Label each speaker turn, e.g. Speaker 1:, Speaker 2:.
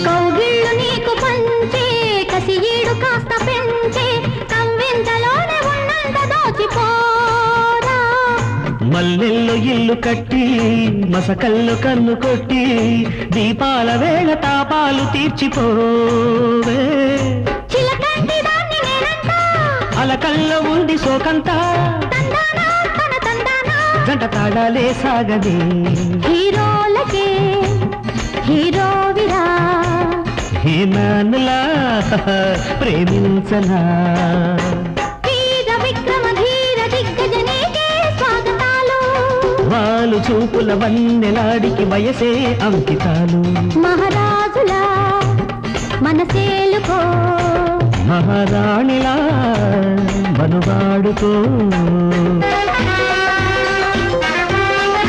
Speaker 1: కౌగిళ్ళు నీకు పంచే కసియీడు కాస్త పెంచే కవ్వింతలోనే ఉన్నంత దోచిపోరా
Speaker 2: మల్లెల్లో ఇల్లు కట్టి మసకల్లో కన్ను కొట్టి దీపాల వేళ తాపాలు తీర్చిపోవే
Speaker 1: చిలకంటి దాన్ని నేనంట
Speaker 2: అలకల్లో ఉంది సోకంతా
Speaker 1: తందానా తన తందానా
Speaker 2: గంట తాడాలే సాగదే
Speaker 1: హీరోలకే హీరోవిరా
Speaker 2: హీనానులా ప్రేమించనా
Speaker 1: వీర విక్రమ ధీర దిగ్గజనేకే స్వాగతాలు
Speaker 2: వాళ్ళు చూపుల వన్నెలాడికి వయసే అంకితాలు
Speaker 1: మహారాజులా మనసేలుకో
Speaker 2: మహారాణిలా మనువాడుకో